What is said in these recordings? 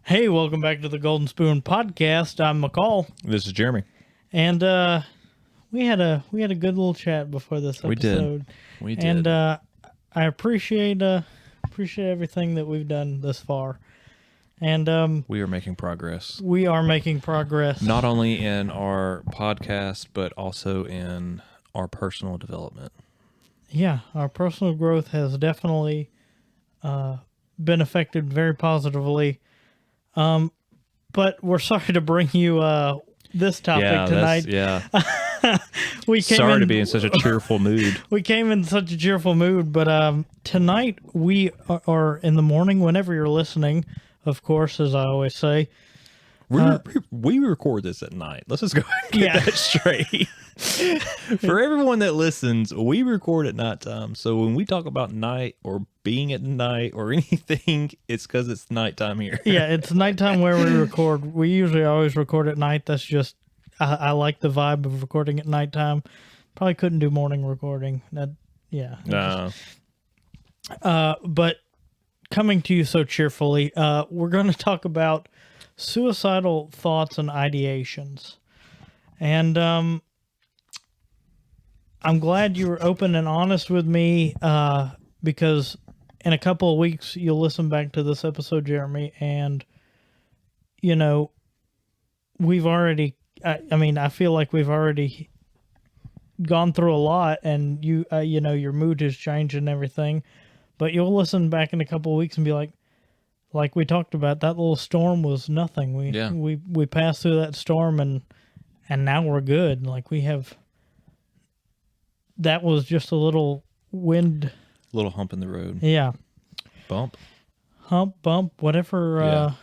Hey, welcome back to the Golden Spoon Podcast. I'm McCall, This is Jeremy. and we had a good little chat before this episode. We did. And I appreciate everything that we've done thus far, and We are making progress. we are making progress. Not only in our podcast, but also in our personal development. Yeah, our personal growth has definitely been affected very positively. But we're sorry to bring you this topic tonight. We came Sorry in, to be in such a cheerful mood. We came in such a cheerful mood, but tonight we are in the morning. Whenever you're listening, of course, as I always say, We record this at night. Let's just go ahead and get that straight. For everyone that listens, we record at nighttime. So when we talk about night or being at night or anything, it's because it's nighttime here. Yeah, it's nighttime where we record. We usually always record at night. That's just, I like the vibe of recording at nighttime. Probably couldn't do morning recording. No. But coming to you so cheerfully, we're going to talk about suicidal thoughts and ideations. And I'm glad you were open and honest with me, because in a couple of weeks you'll listen back to this episode, Jeremy, and we've already I feel like we've already gone through a lot, and your mood has changed and everything, but you'll listen back in a couple of weeks and be like we talked about, that little storm was nothing. We passed through that storm, and now we're good. Like that was just a little wind. Little hump in the road. Yeah. Bump. Hump, bump, whatever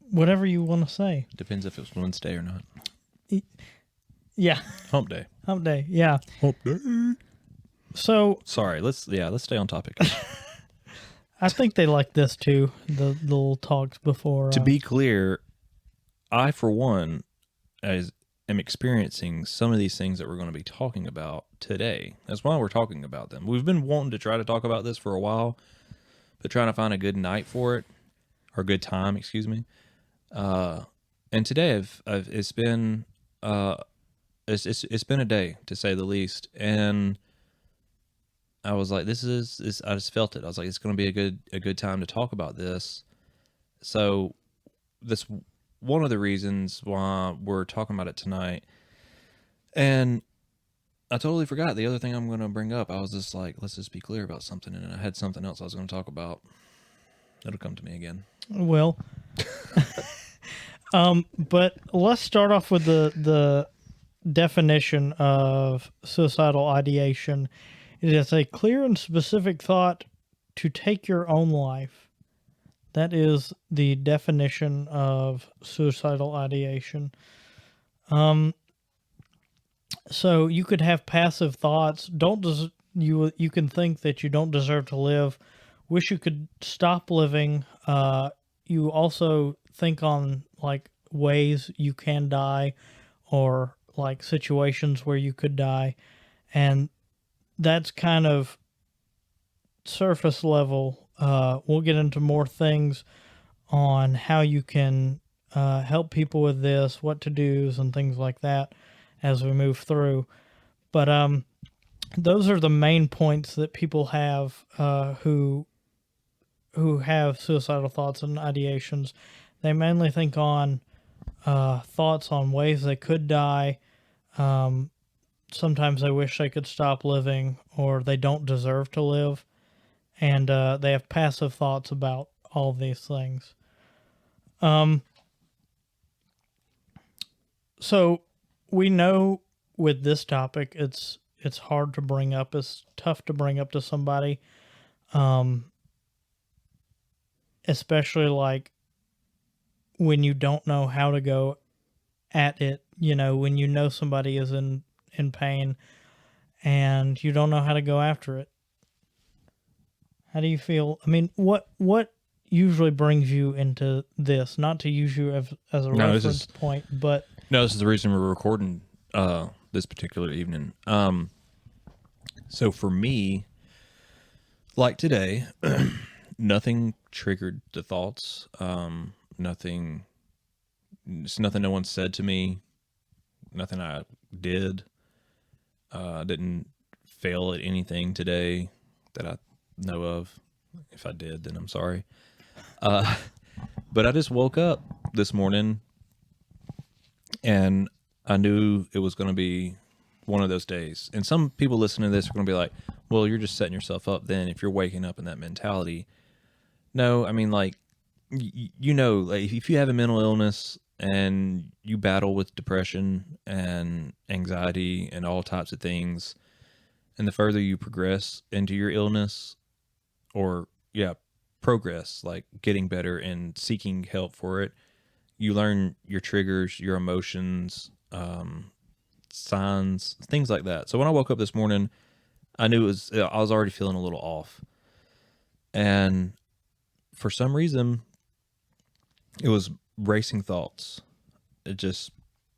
whatever you want to say. Depends if it's Wednesday or not. Yeah. Hump day. Hump day, yeah. Hump day. So Sorry, let's stay on topic. I think they like this too, the little talks before. To be clear, I, for one, am experiencing some of these things that we're going to be talking about today. That's why we're talking about them. We've been wanting to try to talk about this for a while, but trying to find a good night for it, or good time, excuse me. And today, it's been it's been a day, to say the least, and I was like, this is. I just felt it. I was like, it's going to be a good time to talk about this. So, this one of the reasons why we're talking about it tonight. And I totally forgot the other thing I'm going to bring up. I was just like, let's just be clear about something, and I had something else I was going to talk about. It'll come to me again. Well, but let's start off with the definition of suicidal ideation. It is a clear and specific thought to take your own life. That is the definition of suicidal ideation. So you could have passive thoughts. You can think that you don't deserve to live. Wish you could stop living. You also think on like ways you can die, or like situations where you could die, and that's kind of surface level. We'll get into more things on how you can help people with this, what to do's and things like that as we move through. But those are the main points that people have who have suicidal thoughts and ideations. They mainly think on thoughts on ways they could die. Sometimes they wish they could stop living, or they don't deserve to live. And they have passive thoughts about all these things. So we know with this topic, it's hard to bring up. It's tough to bring up to somebody, especially like when you don't know how to go at it. When you know somebody is in pain and you don't know how to go after it. How do you feel? I mean, what usually brings you into this? Not to use you as a reference point, but... No, this is the reason we're recording this particular evening. So for me, like today, nothing triggered the thoughts. nothing. It's nothing no one said to me. Nothing I did. Didn't fail at anything today that I know of. If I did, then I'm sorry. But I just woke up this morning and I knew it was going to be one of those days. And some people listening to this are going to be like, well, you're just setting yourself up then if you're waking up in that mentality. No, I mean, like, like if you have a mental illness and you battle with depression and anxiety and all types of things, and the further you progress into your illness or, progress, like getting better and seeking help for it, you learn your triggers, your emotions, signs, things like that. So when I woke up this morning, I knew I was already feeling a little off. And for some reason, it was racing thoughts. It just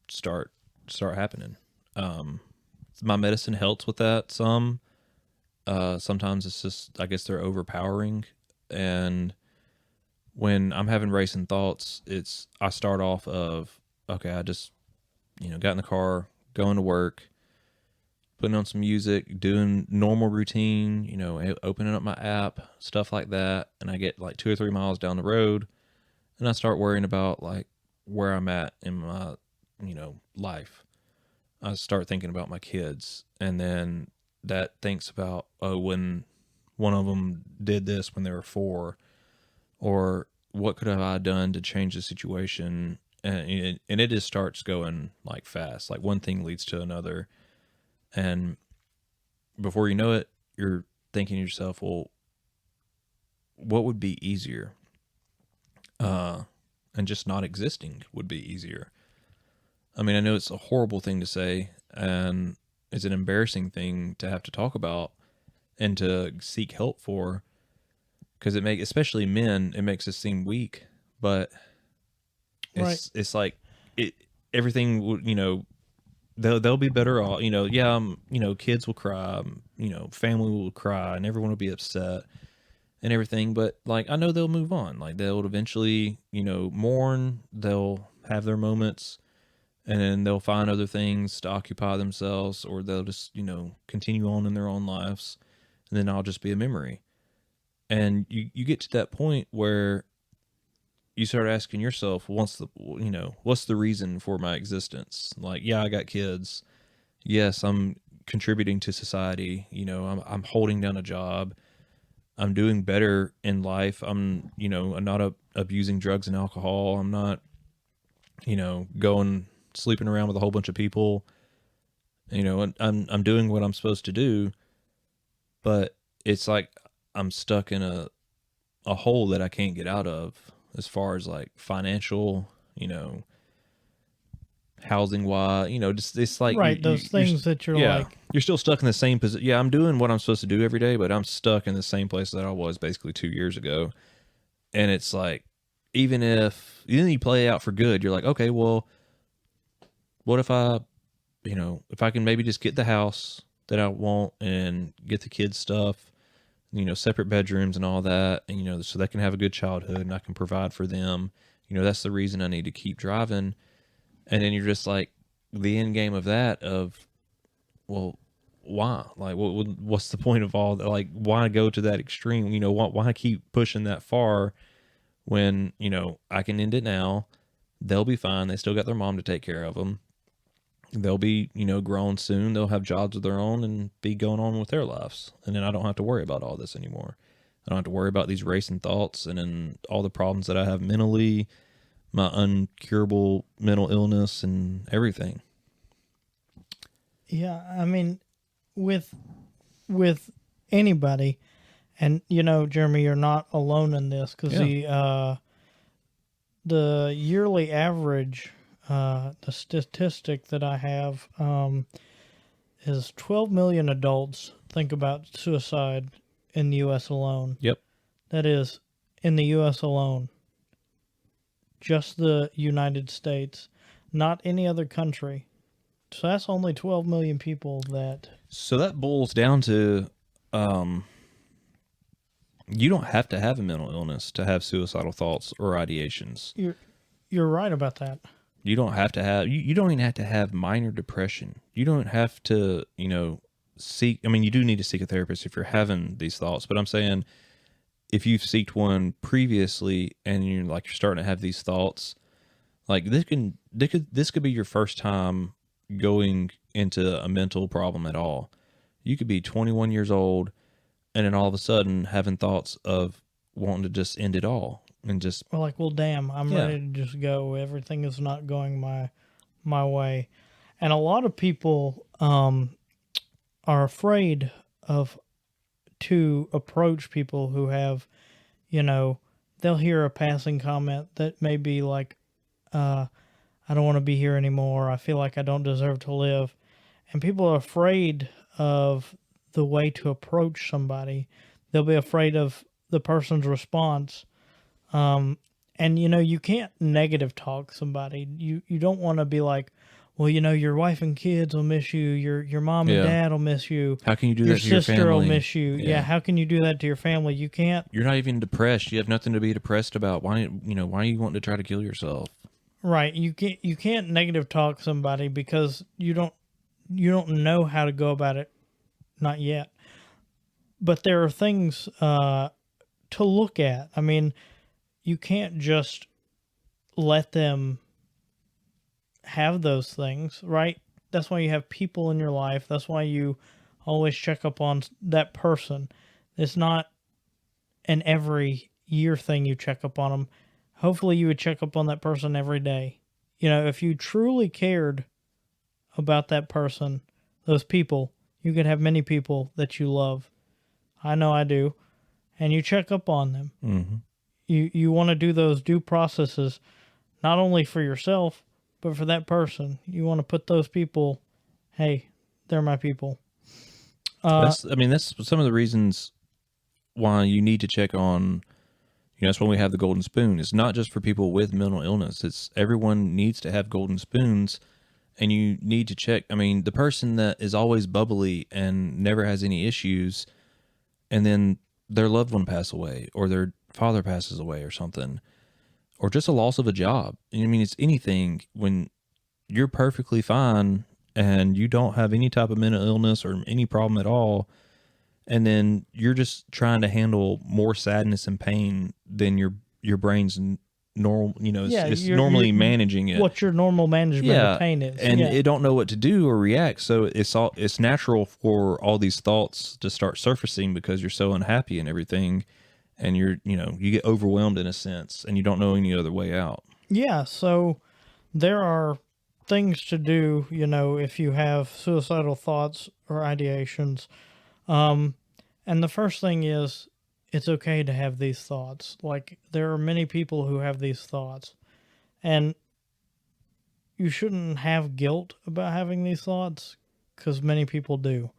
start happening. My medicine helps with that some. Sometimes it's just, I guess they're overpowering. And when I'm having racing thoughts, I start off of, okay, I just, got in the car, going to work, putting on some music, doing normal routine, opening up my app, stuff like that. And I get like 2 or 3 miles down the road and I start worrying about like where I'm at in my, life. I start thinking about my kids, and then that thinks about, when one of them did this when they were 4, or what could have I done to change the situation? And it just starts going like fast, like one thing leads to another. And before you know it, you're thinking to yourself, well, what would be easier? And just not existing would be easier. I mean, I know it's a horrible thing to say, and it's an embarrassing thing to have to talk about and to seek help for, because especially men, it makes us seem weak. But it's like everything will, they'll be better off. Kids will cry, family will cry, and everyone will be upset and everything. But like, I know they'll move on. Like, they'll eventually, mourn. They'll have their moments, and then they'll find other things to occupy themselves, or they'll just, continue on in their own lives. And then I'll just be a memory. And you get to that point where you start asking yourself, what's the reason for my existence? Like, yeah, I got kids. Yes, I'm contributing to society. I'm holding down a job. I'm doing better in life. I'm not abusing drugs and alcohol. I'm not, going sleeping around with a whole bunch of people. And I'm doing what I'm supposed to do. But it's like I'm stuck in a hole that I can't get out of, as far as like financial, housing wise, just it's like those things that you're like, you're still stuck in the same position. Yeah, I'm doing what I'm supposed to do every day, but I'm stuck in the same place that I was basically 2 years ago. And it's like, even if you play it out for good, you're like, okay, well, what if I can maybe just get the house that I want and get the kids stuff, separate bedrooms and all that, and, so they can have a good childhood and I can provide for them. That's the reason I need to keep driving. And then you're just like, the end game of that well, why? Like, what's the point of all that? Like, why go to that extreme? Why keep pushing that far when, I can end it now. They'll be fine. They still got their mom to take care of them. They'll be, grown soon. They'll have jobs of their own and be going on with their lives. And then I don't have to worry about all this anymore. I don't have to worry about these racing thoughts and then all the problems that I have mentally, my uncurable mental illness and everything. Yeah, I mean, with anybody, and Jeremy, you're not alone in this, because the yearly average, the statistic that I have, is 12 million adults think about suicide in the U.S. alone. Yep. That is in the U.S. alone. Just the United States, not any other country. So that's only 12 million people that... So that boils down to You don't have to have a mental illness to have suicidal thoughts or ideations. You're right about that. You don't have to have, you don't even have to have minor depression. You don't have to, seek, I mean, you do need to seek a therapist if you're having these thoughts, but I'm saying if you've seeked one previously and you're starting to have these thoughts, like this could be your first time going into a mental problem at all. You could be 21 years old and then all of a sudden having thoughts of wanting to just end it all and just well, damn, I'm ready to just go. Everything is not going my way. And a lot of people are afraid to approach people who have, they'll hear a passing comment that may be like, I don't want to be here anymore. I feel like I don't deserve to live. And people are afraid of the way to approach somebody. They'll be afraid of the person's response. And you can't negative talk somebody. You don't want to be like, well, your wife and kids will miss you. Your mom and dad will miss you. How can you do that to your family? Your sister will miss you. Yeah. How can you do that to your family? You can't. You're not even depressed. You have nothing to be depressed about. Why are you wanting to try to kill yourself? Right. You can't negative talk somebody because you don't know how to go about it. Not yet. But there are things to look at. I mean, you can't just let them have those things, right? That's why you have people in your life. That's why you always check up on that person. It's not an every year thing you check up on them. Hopefully you would check up on that person every day. If you truly cared about that person, those people, you could have many people that you love. I know I do. And you check up on them. Mm-hmm. You want to do those due processes, not only for yourself, but for that person. You want to put those people, hey, they're my people. That's some of the reasons why you need to check on, that's when we have the golden spoon. It's not just for people with mental illness. It's everyone needs to have golden spoons, and you need to check. I mean, the person that is always bubbly and never has any issues, and then their loved one passes away, or their father passes away or something, or just a loss of a job. I mean, it's anything when you're perfectly fine and you don't have any type of mental illness or any problem at all, and then you're just trying to handle more sadness and pain than your brain's normal, it's normally managing it. What your normal management of pain is. And it don't know what to do or react. So it's natural for all these thoughts to start surfacing because you're so unhappy and everything. And you get overwhelmed in a sense and you don't know any other way out. Yeah. So there are things to do, if you have suicidal thoughts or ideations. And the first thing is, it's okay to have these thoughts. Like, there are many people who have these thoughts. And you shouldn't have guilt about having these thoughts, because many people do.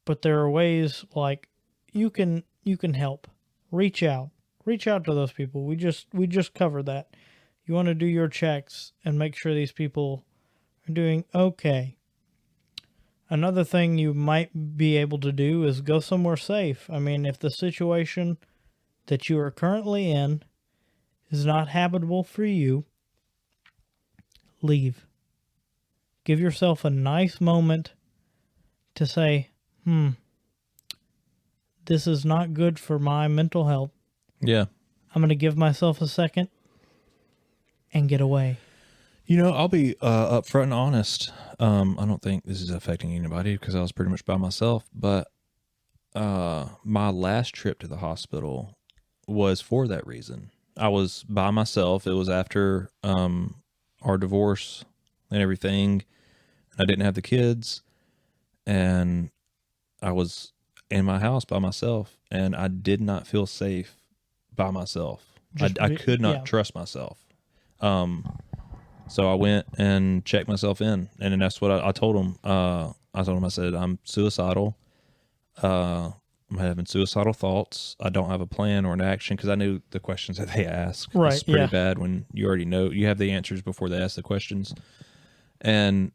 But there are ways, like, you can help. Reach out to those people. We just covered that. You want to do your checks and make sure these people are doing okay. Another thing you might be able to do is go somewhere safe. I mean, if the situation that you are currently in is not habitable for you, leave. Give yourself a nice moment to say, this is not good for my mental health. Yeah. I'm going to give myself a second and get away. I'll be upfront and honest. I don't think this is affecting anybody because I was pretty much by myself. But my last trip to the hospital was for that reason. I was by myself. It was after our divorce and everything. I didn't have the kids. And I was in my house by myself. And I did not feel safe by myself. I could not trust myself. So I went and checked myself in, and then that's what I told him. I said, I'm suicidal. I'm having suicidal thoughts. I don't have a plan or an action, because I knew the questions that they ask. Right, it's pretty bad when you already know. You have the answers before they ask the questions. And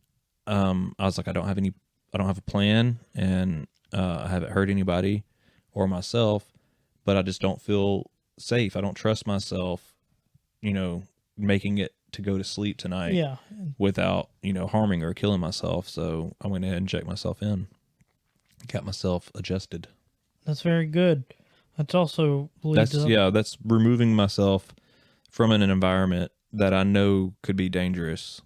I was like, I don't have a plan, and I haven't hurt anybody or myself, but I just don't feel safe. I don't trust myself, making it to go to sleep tonight Yeah. without, harming or killing myself. So I went ahead and checked myself in, got myself adjusted. That's very good. That's also that's removing myself from an environment that I know could be dangerous.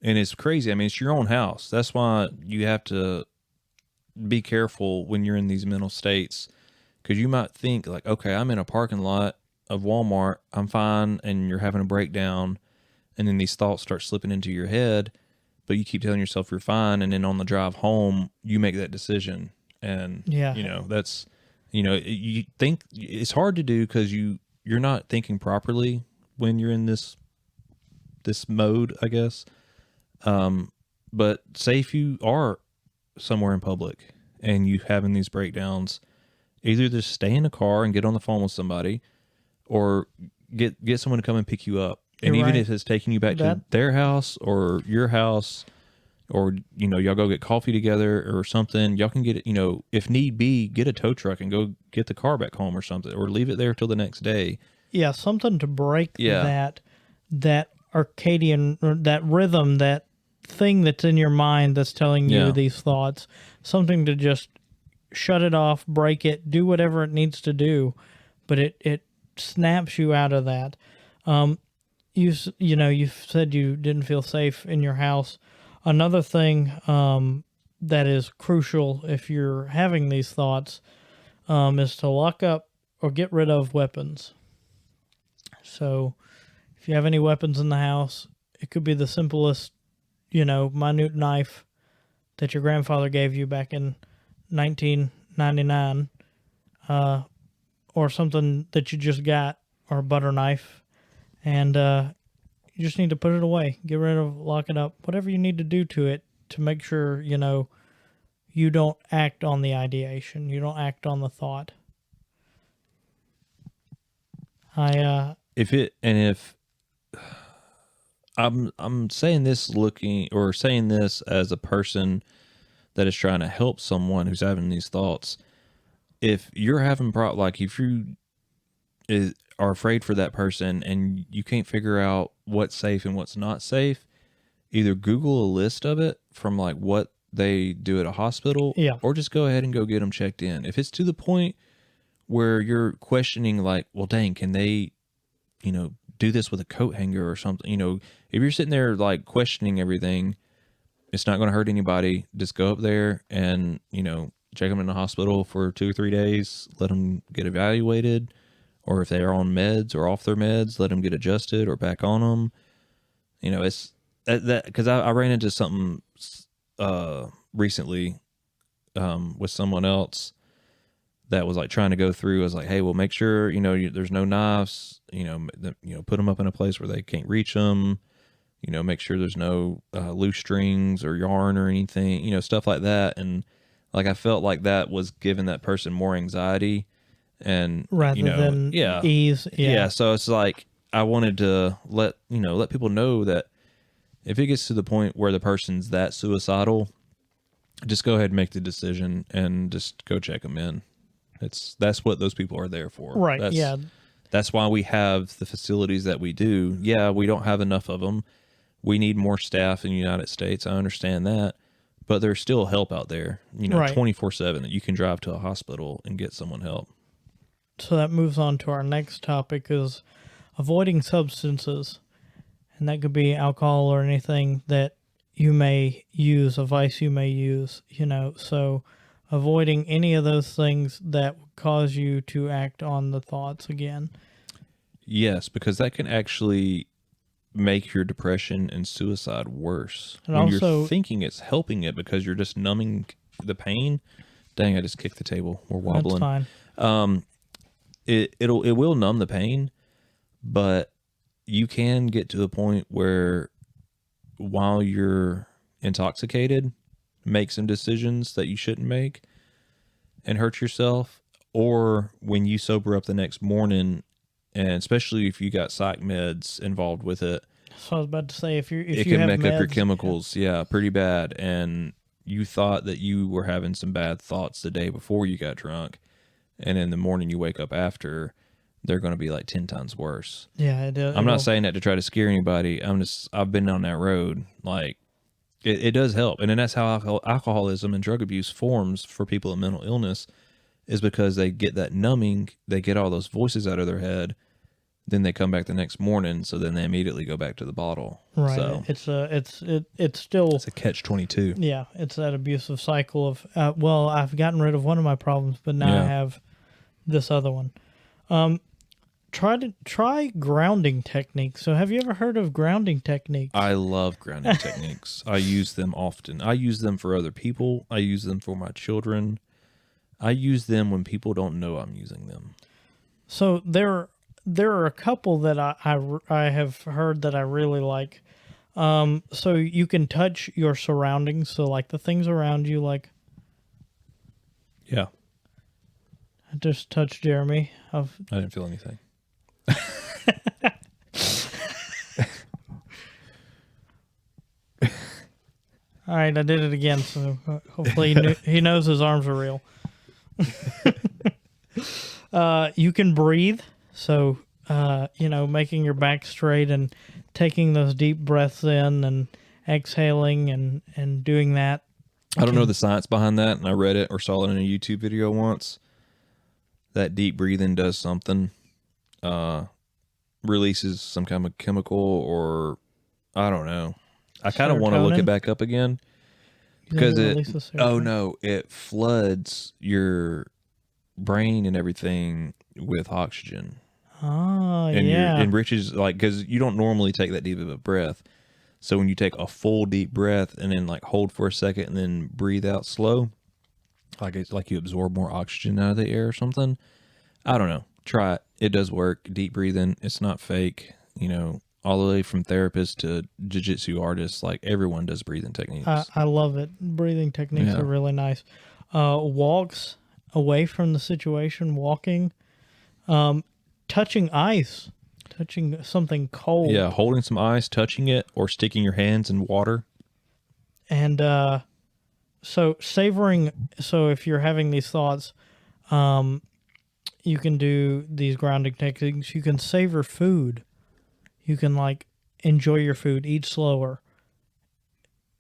And it's crazy. I mean, it's your own house. That's why you have to be careful when you're in these mental states, because you might think like, okay, I'm in a parking lot of Walmart, I'm fine, and you're having a breakdown, and then these thoughts start slipping into your head, but you keep telling yourself you're fine, and then on the drive home, you make that decision. And, that's, you think it's hard to do because you're not thinking properly when you're in this mode, I guess. But say if you are somewhere in public and you having these breakdowns, either just stay in a car and get on the phone with somebody, or get someone to come and pick you up. And even if it's taking you back to their house or your house, or, y'all go get coffee together or something, y'all can get it, if need be, get a tow truck and go get the car back home or something, or leave it there till the next day. Yeah, something to break that circadian, that rhythm, that thing that's in your mind that's telling you these thoughts. Something to just shut it off, break it, do whatever it needs to do, but it snaps you out of that. You said you didn't feel safe in your house. Another thing that is crucial if you're having these thoughts is to lock up or get rid of weapons. So if you have any weapons in the house, it could be the simplest, minute knife that your grandfather gave you back in 1999, or something that you just got, or a butter knife, and you just need to put it away, get rid of, lock it up, whatever you need to do to it to make sure, you don't act on the ideation, you don't act on the thought. I'm saying this as a person that is trying to help someone who's having these thoughts. If you're having if you are afraid for that person and you can't figure out what's safe and what's not safe, either Google a list of it from like what they do at a hospital, or just go ahead and go get them checked in. If it's to the point where you're questioning, like, well, dang, can they, do this with a coat hanger or something? If you're sitting there like questioning everything, it's not going to hurt anybody. Just go up there and, check them in the hospital for 2 or 3 days, let them get evaluated, or if they are on meds or off their meds, let them get adjusted or back on them. It's that because I ran into something recently with someone else that was like trying to go through. I was like, hey, well, make sure, there's no knives, put them up in a place where they can't reach them, make sure there's no loose strings or yarn or anything, stuff like that. And like, I felt like that was giving that person more anxiety and rather than ease. Yeah. So it's like, I wanted to let people know that if it gets to the point where the person's that suicidal, just go ahead and make the decision and just go check them in. That's what those people are there for. Right. That's why we have the facilities that we do. Yeah, we don't have enough of them. We need more staff in the United States. I understand that. But there's still help out there, 24/7 that you can drive to a hospital and get someone help. So that moves on to our next topic, is avoiding substances. And that could be alcohol or anything that you may use, a vice you may use, so avoiding any of those things that would cause you to act on the thoughts again. Yes, because that can actually make your depression and suicide worse. And when also, you're thinking it's helping it because you're just numbing the pain. Dang, I just kicked the table. We're wobbling. That's fine. It will numb the pain, but you can get to a point where while you're intoxicated, make some decisions that you shouldn't make and hurt yourself, or when you sober up the next morning, and especially if you got psych meds involved with it. So I was about to say, if you can have make meds, up your chemicals, pretty bad, and you thought that you were having some bad thoughts the day before you got drunk, and in the morning you wake up after, they're going to be like 10 times worse. Yeah, I'm not saying that to try to scare anybody. I've been down that road. Like, it does help. And then that's how alcoholism and drug abuse forms for people with mental illness, is because they get that numbing, they get all those voices out of their head, then they come back the next morning, so then they immediately go back to the bottle. Right. So It's still... It's a catch-22. Yeah, it's that abusive cycle of, I've gotten rid of one of my problems, but now I have this other one. Try grounding techniques. So have you ever heard of grounding techniques? I love grounding techniques. I use them often. I use them for other people. I use them for my children. I use them when people don't know I'm using them. So there are a couple that I have heard that I really like. So you can touch your surroundings. So like the things around you, like... Yeah. I just touched Jeremy. I didn't feel anything. All right, I did it again, so hopefully he knows his arms are real. You can breathe, so making your back straight and taking those deep breaths in and exhaling and doing that. I don't know the science behind that, and I read it or saw it in a YouTube video once. That deep breathing does something, releases some kind of chemical, or I don't know. I kind of want to look it back up again because it floods your brain and everything with oxygen. Oh, and yeah. It enriches, like, because you don't normally take that deep of a breath. So when you take a full deep breath and then like hold for a second and then breathe out slow, like it's like you absorb more oxygen out of the air or something. I don't know. Try it. It does work. Deep breathing. It's not fake. All the way from therapists to jiu-jitsu artists, like everyone does breathing techniques. I love it. Breathing techniques are really nice. Walks away from the situation, walking, touching ice, touching something cold. Yeah, holding some ice, touching it, or sticking your hands in water. And so savoring. So if you're having these thoughts, you can do these grounding techniques. You can savor food. You can like enjoy your food, eat slower,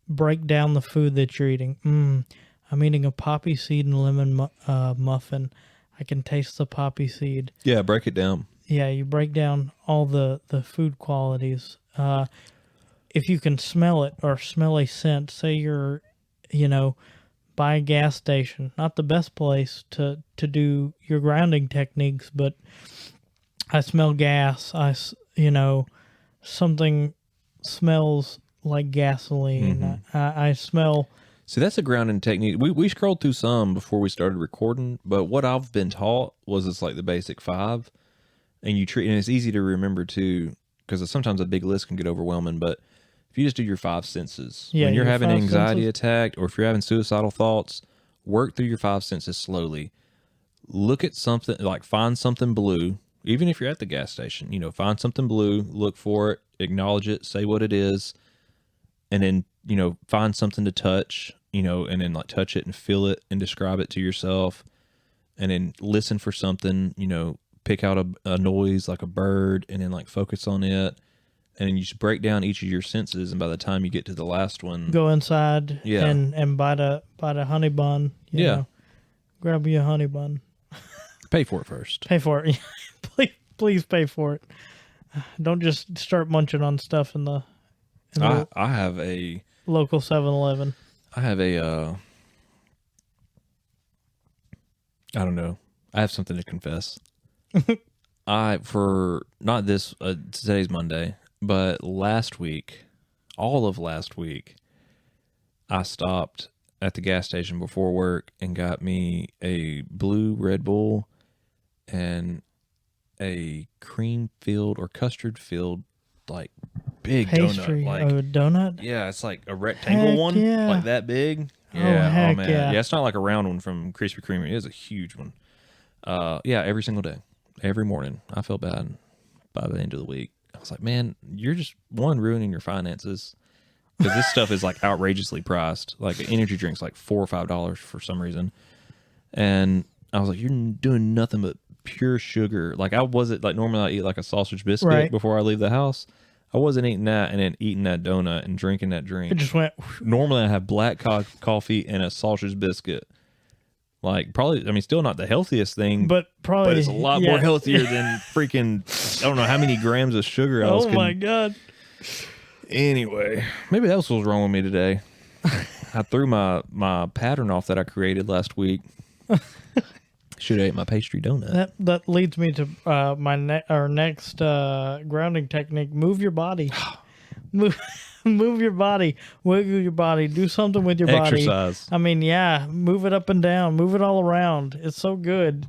break down the food that you're eating. I'm eating a poppy seed and lemon muffin. I can taste the poppy seed. Yeah, break it down. Yeah, you break down all the food qualities. If you can smell it or smell a scent, say you're, by a gas station, not the best place to do your grounding techniques, but I smell gas. Something smells like gasoline. I smell... See, that's a grounding technique. We scrolled through some before we started recording, but what I've been taught was it's like the basic 5, and it's easy to remember too, because sometimes a big list can get overwhelming, but if you just do your 5 senses, when you're having an anxiety attack or if you're having suicidal thoughts, work through your 5 senses slowly. Look at something, like find something blue. Even if you're at the gas station, find something blue, look for it, acknowledge it, say what it is, and then, find something to touch, and then like touch it and feel it and describe it to yourself, and then listen for something, pick out a noise like a bird and then like focus on it, and then you just break down each of your senses, and by the time you get to the last one, go inside and bite a honey bun. Grab you a honey bun. Pay for it first. Pay for it. Please pay for it. Don't just start munching on stuff in the I have a local 7-Eleven. I have a I don't know. I have something to confess. Today's Monday, but all of last week, I stopped at the gas station before work and got me a blue Red Bull and a cream-filled or custard-filled, like, big pastry, donut. Donut? Yeah, it's like a rectangle one, like that big. Yeah, man. Yeah, it's not like a round one from Krispy Kreme. It is a huge one. Every single day, every morning. I felt bad by the end of the week. I was like, man, you're just, ruining your finances. Because this stuff is, like, outrageously priced. Like, an energy drink's like $4 or $5 for some reason. And I was like, you're doing nothing but pure sugar. Like I wasn't like normally I eat like a sausage biscuit before I leave the house. I wasn't eating that and then eating that donut and drinking that drink. It just went. Normally I have black coffee and a sausage biscuit. Like probably, I mean, still not the healthiest thing, but it's a lot more healthier than freaking. I don't know how many grams of sugar I was. Oh my god. Anyway, maybe that's what's wrong with me today. I threw my pattern off that I created last week. Should have ate my pastry donut. That leads me to our next grounding technique. Move your body. Move your body. Wiggle your body. Do something with your body. Exercise. I mean, yeah. Move it up and down. Move it all around. It's so good.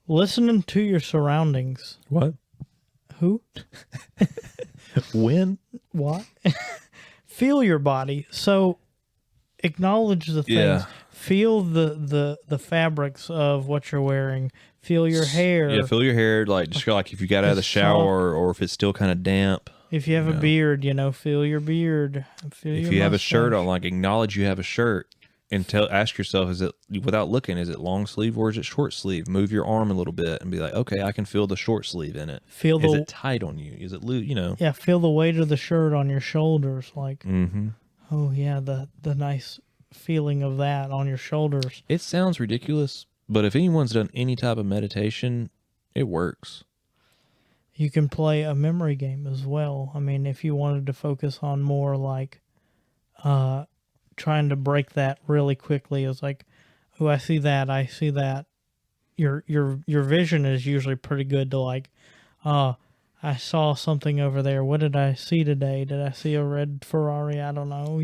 Listening to your surroundings. What? Who? When? What? Feel your body. So acknowledge the things. Yeah. Feel the fabrics of what you're wearing. Feel your hair. Yeah, feel your hair. Like just like if you got out of the shower or if it's still kind of damp. If you have a beard, feel your beard. If you have a shirt on, like acknowledge you have a shirt and ask yourself, is it without looking, is it long sleeve or is it short sleeve? Move your arm a little bit and be like, okay, I can feel the short sleeve in it. Is it tight on you? Is it loose? Yeah, feel the weight of the shirt on your shoulders. Like, oh yeah, the nice feeling of that on your shoulders. It sounds ridiculous, but if anyone's done any type of meditation, it works. You can play a memory game as well. I mean, if you wanted to focus on more like trying to break that really quickly, it's like, oh, I see that. Your vision is usually pretty good to like, I saw something over there. What did I see today? Did I see a red Ferrari? I don't know,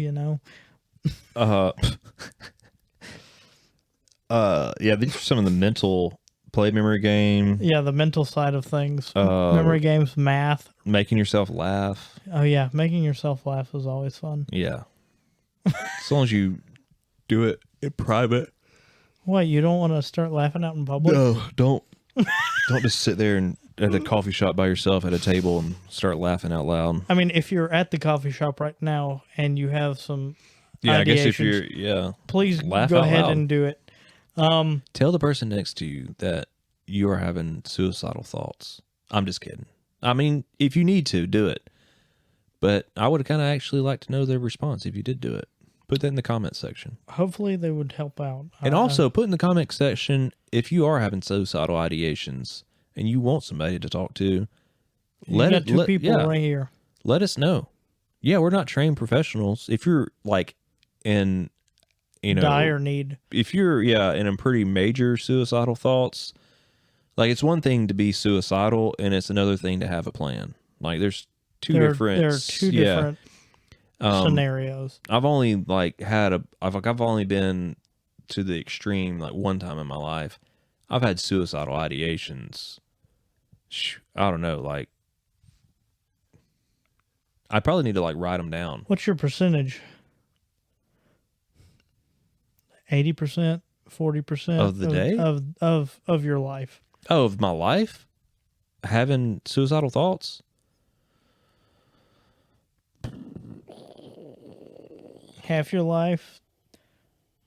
Yeah, these are some of the mental play memory game. Yeah, the mental side of things. Memory games, math. Making yourself laugh. Oh, yeah. Making yourself laugh is always fun. Yeah. As long as you do it in private. What, you don't want to start laughing out in public? No, don't. Don't just sit there and at a coffee shop by yourself at a table and start laughing out loud. I mean, if you're at the coffee shop right now and you have some ideations, I guess if you're, please laugh go out ahead loud. And do it. Tell the person next to you that you are having suicidal thoughts. I'm just kidding. I mean, if you need to, do it. But I would kind of actually like to know their response if you did do it. Put that in the comment section. Hopefully they would help out. And also put in the comment section if you are having suicidal ideations and you want somebody to talk to. Two people right here. Let us know. Yeah, we're not trained professionals. If you're like in dire need. If you're in a pretty major suicidal thoughts, like it's one thing to be suicidal and it's another thing to have a plan. Like there are two different scenarios. I've only I've only been to the extreme like one time in my life. I've had suicidal ideations. I don't know, like I probably need to like write them down. What's your percentage? 80%, 40% of the day of your life. Oh, of my life? Having suicidal thoughts? Half your life?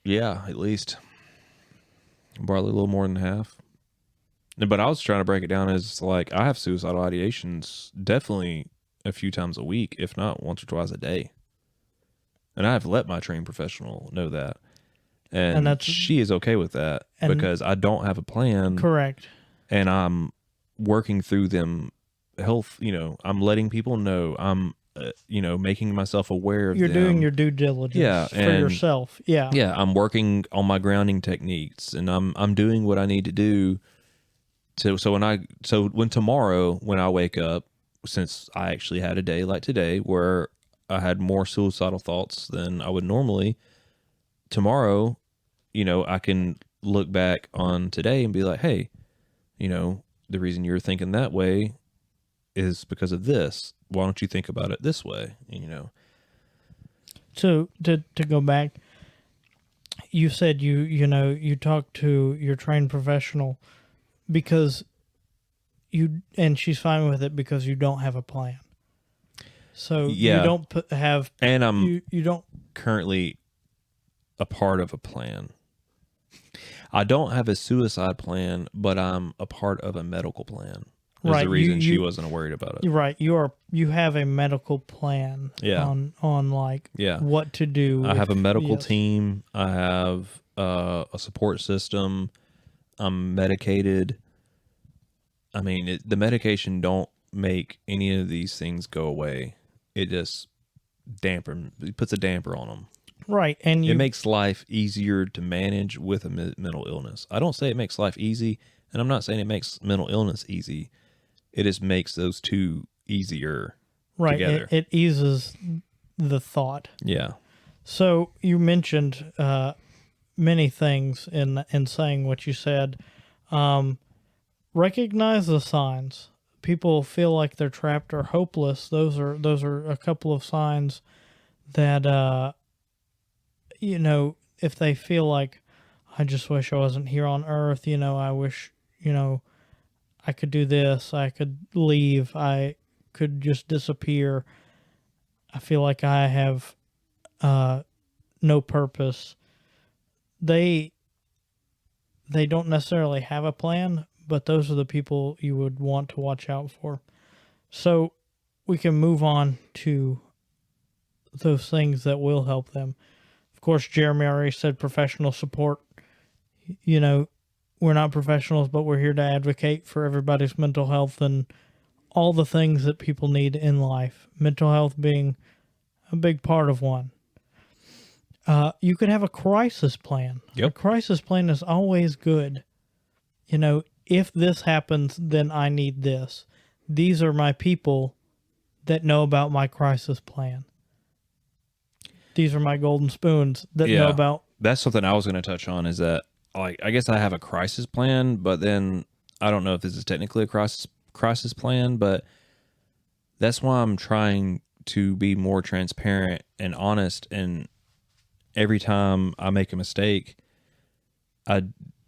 Yeah, at least. Probably a little more than half. But I was trying to break it down as like I have suicidal ideations definitely a few times a week, if not once or twice a day. And I've let my trained professional know that. And she is okay with that because I don't have a plan. Correct. And I'm working through them I'm letting people know. I'm, making myself aware of You're them. doing your due diligence for yourself. Yeah. Yeah. I'm working on my grounding techniques and I'm doing what I need to do when tomorrow, when I wake up, since I actually had a day like today where I had more suicidal thoughts than I would normally, tomorrow, I can look back on today and be like, hey, the reason you're thinking that way is because of this. Why don't you think about it this way? So to go back, you said you talked to your trained professional because and she's fine with it because you don't have a plan. So you don't have, and I'm you don't currently a part of a plan. I don't have a suicide plan, but I'm a part of a medical plan. Is Right. the reason she wasn't worried about it. You're right. You have a medical plan Yeah. on like Yeah. what to do. I have a medical yes. team. I have a support system. I'm medicated. I mean, the medication don't make any of these things go away. It just it puts a damper on them. Right. And It makes life easier to manage with a mental illness. I don't say it makes life easy, and I'm not saying it makes mental illness easy. It just makes those two easier together. It eases the thought. Yeah. So you mentioned many things in saying what you said. Recognize the signs. People feel like they're trapped or hopeless. Those are a couple of signs that if they feel like, I just wish I wasn't here on Earth. I wish I could do this. I could leave. I could just disappear. I feel like I have no purpose. They don't necessarily have a plan, but those are the people you would want to watch out for. So we can move on to those things that will help them. Of course, Jeremy already said professional support. We're not professionals, but we're here to advocate for everybody's mental health and all the things that people need in life. Mental health being a big part of one. You could have a crisis plan. Yep. A crisis plan is always good. If this happens, then I need this. These are my people that know about my crisis plan. These are my golden spoons that know about. That's something I was going to touch on, is that, like, I guess I have a crisis plan, but then I don't know if this is technically a crisis plan, but that's why I'm trying to be more transparent and honest. And every time I make a mistake, I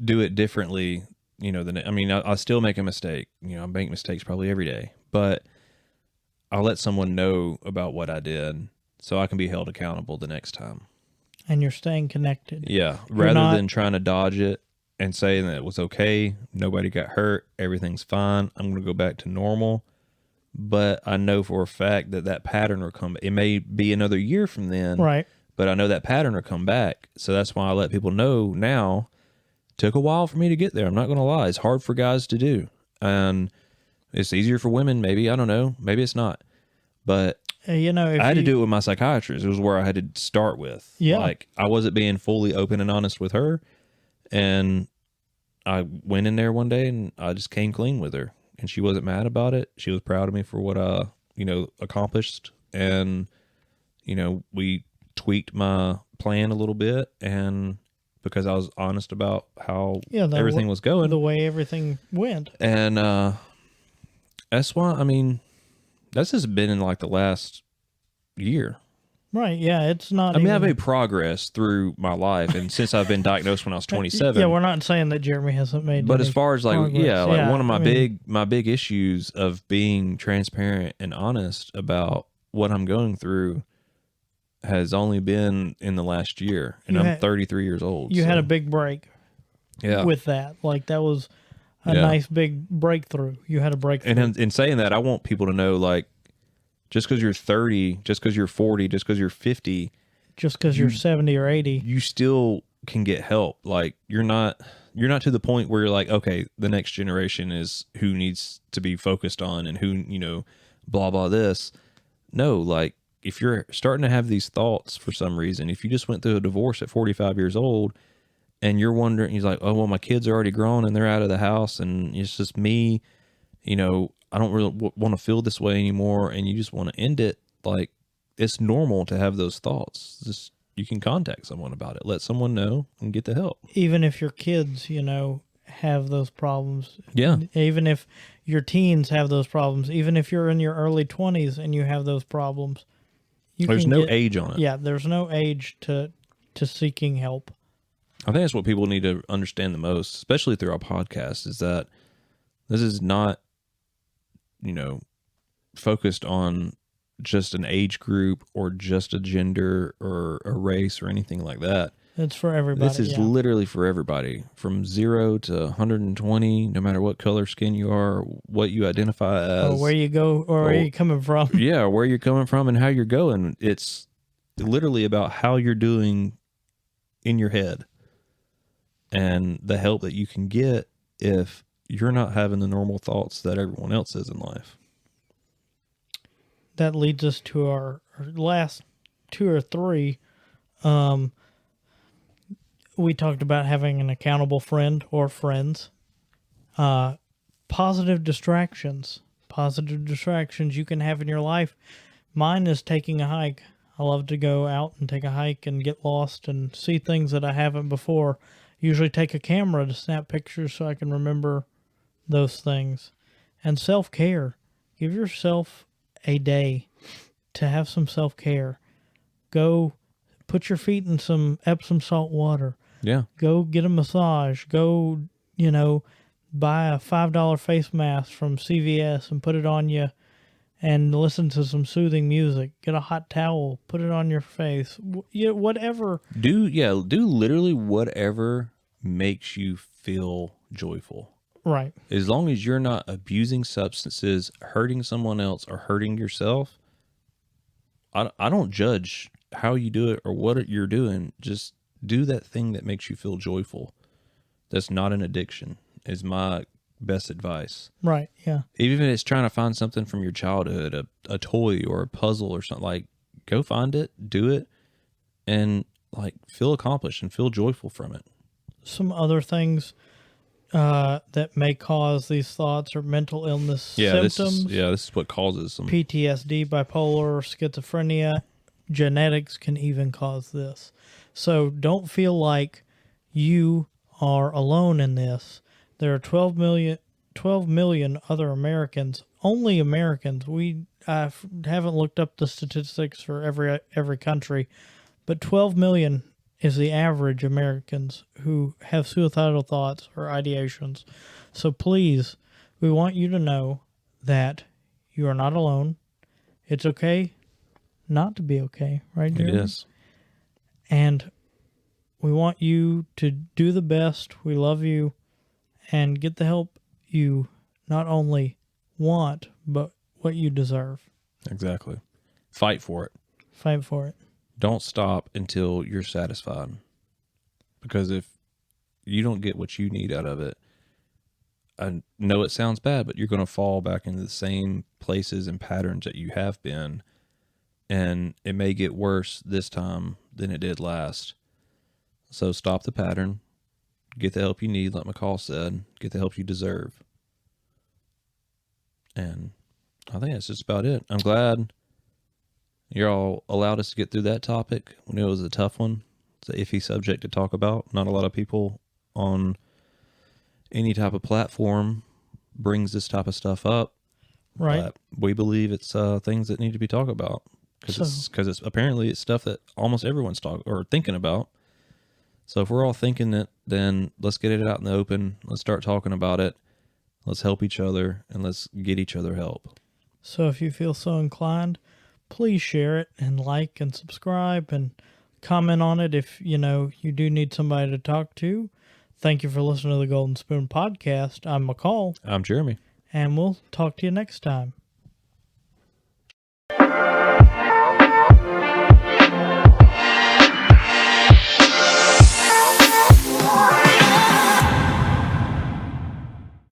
do it differently. I still make a mistake. I make mistakes probably every day, but I'll let someone know about what I did so I can be held accountable the next time. And you're staying connected. Yeah. Rather than trying to dodge it and saying that it was okay, nobody got hurt, everything's fine, I'm going to go back to normal. But I know for a fact that pattern will come. It may be another year from then. Right. But I know that pattern will come back. So that's why I let people know now. Took a while for me to get there. I'm not going to lie. It's hard for guys to do. And it's easier for women, maybe. I don't know. Maybe it's not. But I had to do it with my psychiatrist. It was where I had to start with. Yeah. Like, I wasn't being fully open and honest with her. And I went in there one day and I just came clean with her. And she wasn't mad about it. She was proud of me for what I, accomplished. And, we tweaked my plan a little bit, and because I was honest about how everything was going, the way everything went. And that's why, that's just been in like the last year. Right. Yeah. It's not. I've made progress through my life, and since I've been diagnosed when I was 27. Yeah, we're not saying that Jeremy hasn't made. But as far as progress. One of my big issues of being transparent and honest about what I'm going through has only been in the last year, and I'm 33 years old. You had a big break. Yeah. With that, like that was a nice big breakthrough. You had a breakthrough. And in saying that, I want people to know, like, just because you're 30, just because you're 40, just because you're 50, just because you're 70 or 80, you still can get help. Like, you're not to the point where you're like, okay, the next generation is who needs to be focused on and who, blah, blah, this. No, like, if you're starting to have these thoughts for some reason, if you just went through a divorce at 45 years old and you're wondering, he's like, oh, well, my kids are already grown and they're out of the house and it's just me, I don't really want to feel this way anymore, and you just want to end it. Like, it's normal to have those thoughts. Just, you can contact someone about it, let someone know, and get the help. Even if your kids, have those problems. Yeah. Even if your teens have those problems, even if you're in your early 20s and you have those problems. There's no age on it. Yeah, there's no age to seeking help. I think that's what people need to understand the most, especially through our podcast, is that this is not, focused on just an age group or just a gender or a race or anything like that. It's for everybody. This is literally for everybody, from 0 to 120, no matter what color skin you are, what you identify as. Or where you go, or where you're coming from. Yeah, where you're coming from and how you're going. It's literally about how you're doing in your head and the help that you can get if you're not having the normal thoughts that everyone else is in life. That leads us to our last 2 or 3. We talked about having an accountable friend or friends. Positive distractions. Positive distractions you can have in your life. Mine is taking a hike. I love to go out and take a hike and get lost and see things that I haven't before. Usually take a camera to snap pictures so I can remember those things. And self-care. Give yourself a day to have some self-care. Go put your feet in some Epsom salt water. Yeah. Go get a massage. Go, buy a $5 face mask from CVS and put it on you and listen to some soothing music. Get a hot towel, put it on your face. Whatever. Do literally whatever makes you feel joyful. Right. As long as you're not abusing substances, hurting someone else, or hurting yourself, I don't judge how you do it or what you're doing. Just do that thing that makes you feel joyful. That's not an addiction, is my best advice. Right, yeah. Even if it's trying to find something from your childhood, a toy or a puzzle or something, like, go find it, do it, and feel accomplished and feel joyful from it. Some other things that may cause these thoughts or mental illness symptoms. This is what causes some PTSD, bipolar, schizophrenia. Genetics can even cause this. So don't feel like you are alone in this. There are 12 million other Americans, only Americans. I haven't looked up the statistics for every country, but 12 million is the average Americans who have suicidal thoughts or ideations. So please, we want you to know that you are not alone. It's okay not to be okay, right, Jeremy? It is. And we want you to do the best. We love you. And get the help you not only want, but what you deserve. Exactly. Fight for it. Fight for it. Don't stop until you're satisfied. Because if you don't get what you need out of it, I know it sounds bad, but you're going to fall back into the same places and patterns that you have been. And it may get worse this time than it did last. So stop the pattern. Get the help you need, like McCall said. Get the help you deserve. And I think that's just about it. I'm glad you all allowed us to get through that topic. We knew it was a tough one. It's an iffy subject to talk about. Not a lot of people on any type of platform brings this type of stuff up. Right. But we believe it's things that need to be talked about. Because it's apparently it's stuff that almost everyone's thinking about. So if we're all thinking it, then let's get it out in the open. Let's start talking about it. Let's help each other, and let's get each other help. So if you feel so inclined, please share it and like and subscribe and comment on it if, you do need somebody to talk to. Thank you for listening to the Golden Spoon Podcast. I'm McCall. I'm Jeremy. And we'll talk to you next time.